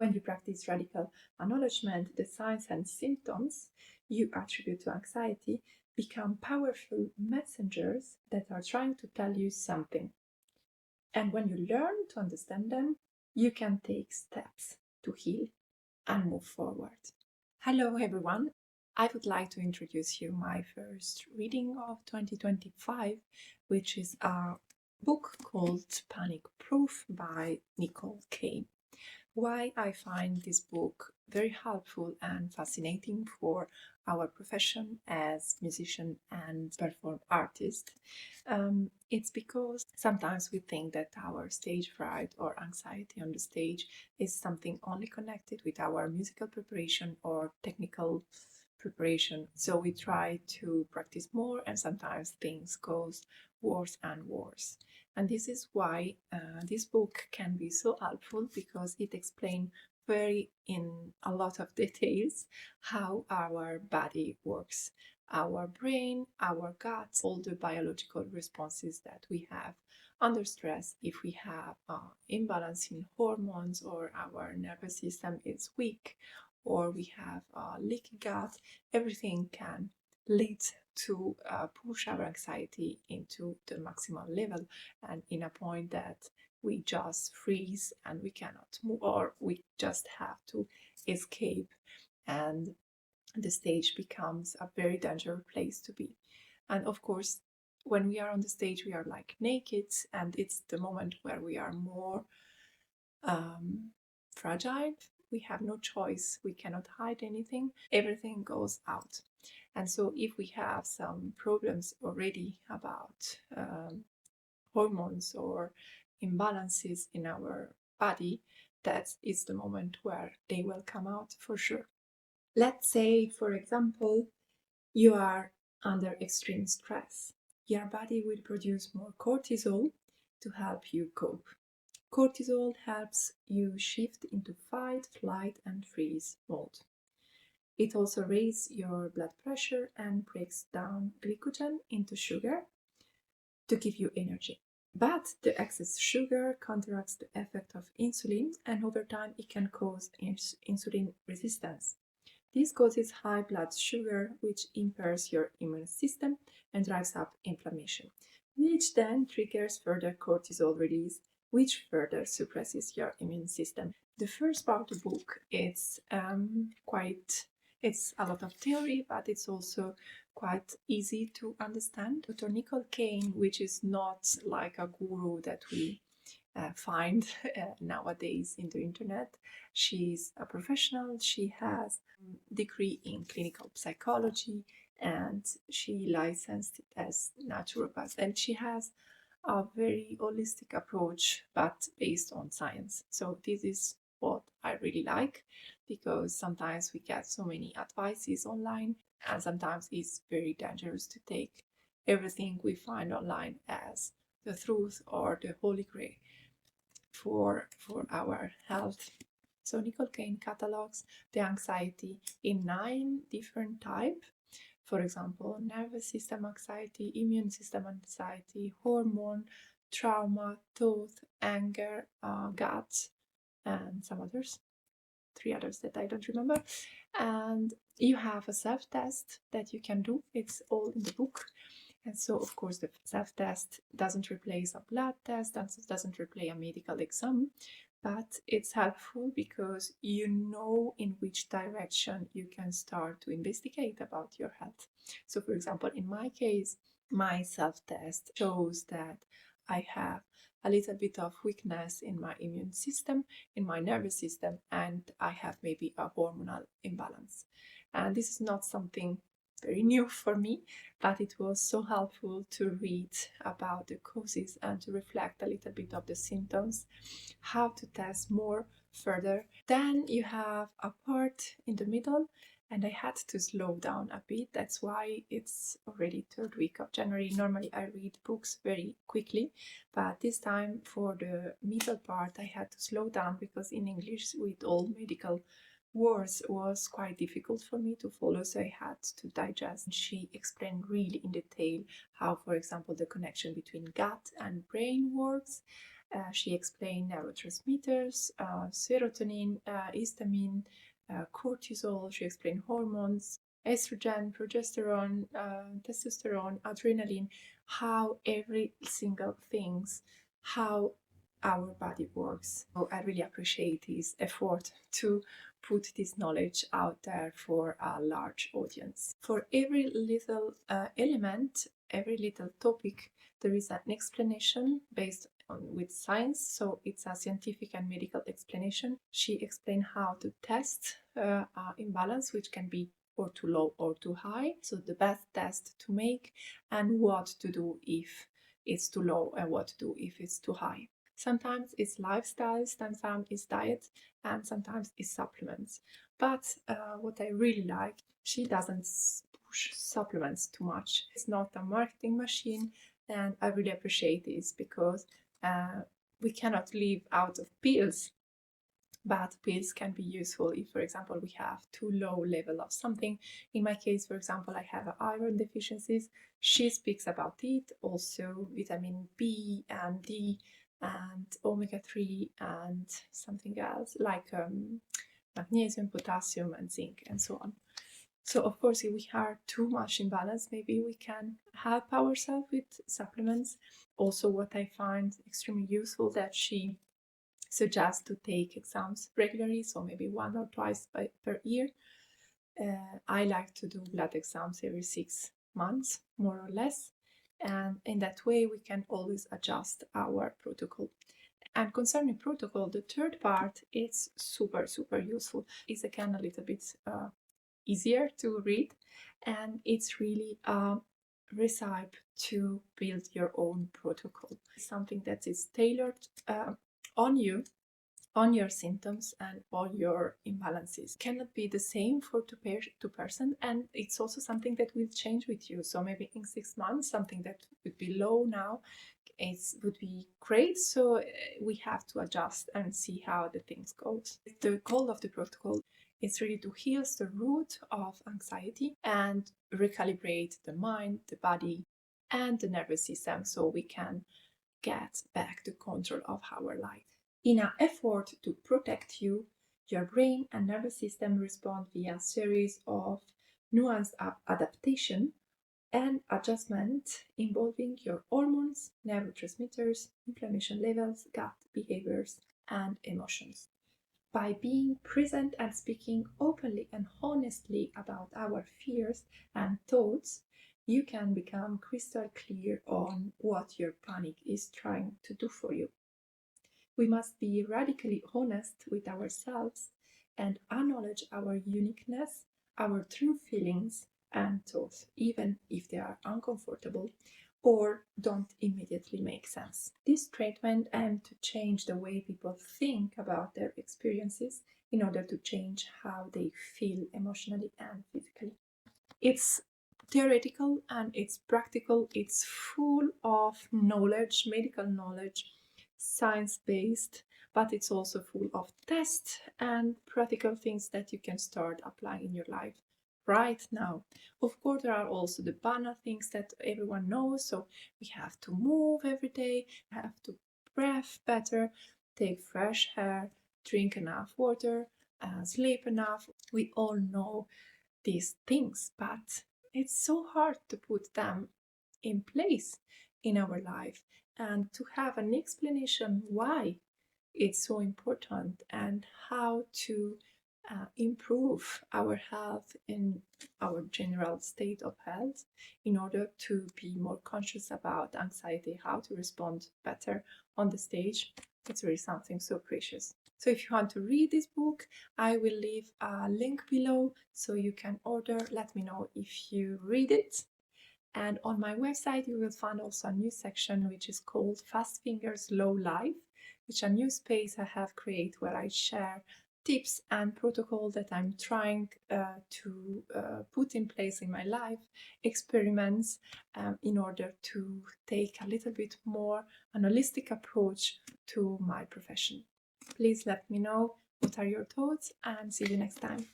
When you practice radical acknowledgement, the signs and symptoms you attribute to anxiety become powerful messengers that are trying to tell you something. And when you learn to understand them, you can take steps to heal and move forward. Hello, everyone. I would like to introduce you my first reading of 2025, which is a book called Panic Proof by Nicole Cain. Why I find this book very helpful and fascinating for our profession as musician and perform artist. It's because sometimes we think that our stage fright or anxiety on the stage is something only connected with our musical preparation or technical preparation. So we try to practice more, and sometimes things goes worse and worse. And this is why this book can be so helpful, because it explains very in a lot of details how our body works, our brain, our gut, all the biological responses that we have under stress. If we have imbalance in hormones, or our nervous system is weak, or we have a leaky gut, everything can lead to push our anxiety into the maximal level, and in a point that we just freeze and we cannot move, or we just have to escape, and the stage becomes a very dangerous place to be. And of course, when we are on the stage, we are like naked, and it's the moment where we are more fragile. We have no choice, we cannot hide anything, everything goes out. And so if we have some problems already about hormones or imbalances in our body, that is the moment where they will come out for sure. Let's say, for example, you are under extreme stress. Your body will produce more cortisol to help you cope. Cortisol helps you shift into fight, flight, and freeze mode. It also raises your blood pressure and breaks down glycogen into sugar to give you energy. But the excess sugar counteracts the effect of insulin, and over time it can cause insulin resistance. This causes high blood sugar, which impairs your immune system and drives up inflammation, which then triggers further cortisol release, which further suppresses your immune system. The first part of the book is it's a lot of theory, but it's also quite easy to understand. Dr. Nicole Cain, which is not like a guru that we find nowadays in the internet. She's a professional. She has a degree in clinical psychology, and she licensed as naturopath, and she has a very holistic approach, but based on science. So this is what I really like, because sometimes we get so many advices online, and sometimes it's very dangerous to take everything we find online as the truth or the holy grail for our health. So Nicole Cain catalogs the anxiety in 9 different types. For example, nervous system anxiety, immune system anxiety, hormone, trauma, thought, anger, gut, and some others. 3 others that I don't remember. And you have a self-test that you can do. It's all in the book. And so, of course, the self-test doesn't replace a blood test, doesn't replace a medical exam, but it's helpful because you know in which direction you can start to investigate about your health. So, for example, in my case, my self-test shows that I have a little bit of weakness in my immune system, in my nervous system, and I have maybe a hormonal imbalance. And this is not something very new for me, but it was so helpful to read about the causes and to reflect a little bit of the symptoms, how to test more further. Then you have a part in the middle, and I had to slow down a bit. That's why it's already 3rd week of January. Normally I read books very quickly, but this time for the middle part I had to slow down, because in English with all medical words was quite difficult for me to follow, so I had to digest. She explained really in detail how, for example, the connection between gut and brain works, She explained neurotransmitters, serotonin, histamine, cortisol. She explained hormones, estrogen, progesterone, testosterone, adrenaline, how every single things, how our body works. So I really appreciate his effort to put this knowledge out there for a large audience. For every little element, every little topic, there is an explanation based on with science, so it's a scientific and medical explanation. She explained how to test imbalance, which can be or too low or too high, so the best test to make, and what to do if it's too low and what to do if it's too high. Sometimes it's lifestyle, sometimes it's diet, and sometimes it's supplements. But what I really like, she doesn't push supplements too much. It's not a marketing machine, and I really appreciate this because we cannot live out of pills, but pills can be useful if, for example, we have too low level of something. In my case, for example, I have iron deficiencies. She speaks about it, also vitamin B and D and omega-3 and something else like magnesium, potassium and zinc and so on. So of course, if we are too much imbalance, maybe we can help ourselves with supplements. Also, what I find extremely useful that she suggests to take exams regularly, so maybe 1 or 2 per year. I like to do blood exams every 6 months, more or less, and in that way we can always adjust our protocol. And concerning protocol, the third part is super useful. It's again a little bit easier to read, and it's really a recipe to build your own protocol. Something that is tailored on you, on your symptoms and all your imbalances. Cannot be the same for two person, and it's also something that will change with you. So maybe in 6 months, something that would be low now, it would be great. So we have to adjust and see how the things goes. The goal of the protocol is really to heal the root of anxiety and recalibrate the mind, the body, and the nervous system so we can get back the control of our life. In an effort to protect you, your brain and nervous system respond via a series of nuanced adaptation and adjustment involving your hormones, neurotransmitters, inflammation levels, gut behaviors, and emotions. By being present and speaking openly and honestly about our fears and thoughts, you can become crystal clear on what your panic is trying to do for you. We must be radically honest with ourselves and acknowledge our uniqueness, our true feelings and thoughts, even if they are uncomfortable or don't immediately make sense. This treatment aims to change the way people think about their experiences in order to change how they feel emotionally and physically. It's theoretical and it's practical, it's full of knowledge, medical knowledge, science-based, but it's also full of tests and practical things that you can start applying in your life right now. Of course, there are also the banal things that everyone knows, so we have to move every day, we have to breathe better, take fresh air, drink enough water, sleep enough. We all know these things, but it's so hard to put them in place in our life and to have an explanation why it's so important and how to improve our health and our general state of health in order to be more conscious about anxiety, how to respond better on the stage. It's really something so precious. So if you want to read this book, I will leave a link below so you can order. Let me know if you read it. And on my website, you will find also a new section which is called Fast Fingers Slow Life, which is a new space I have created where I share tips and protocol that I'm trying to put in place in my life, experiments in order to take a little bit more an holistic approach to my profession. Please let me know what are your thoughts and see you next time.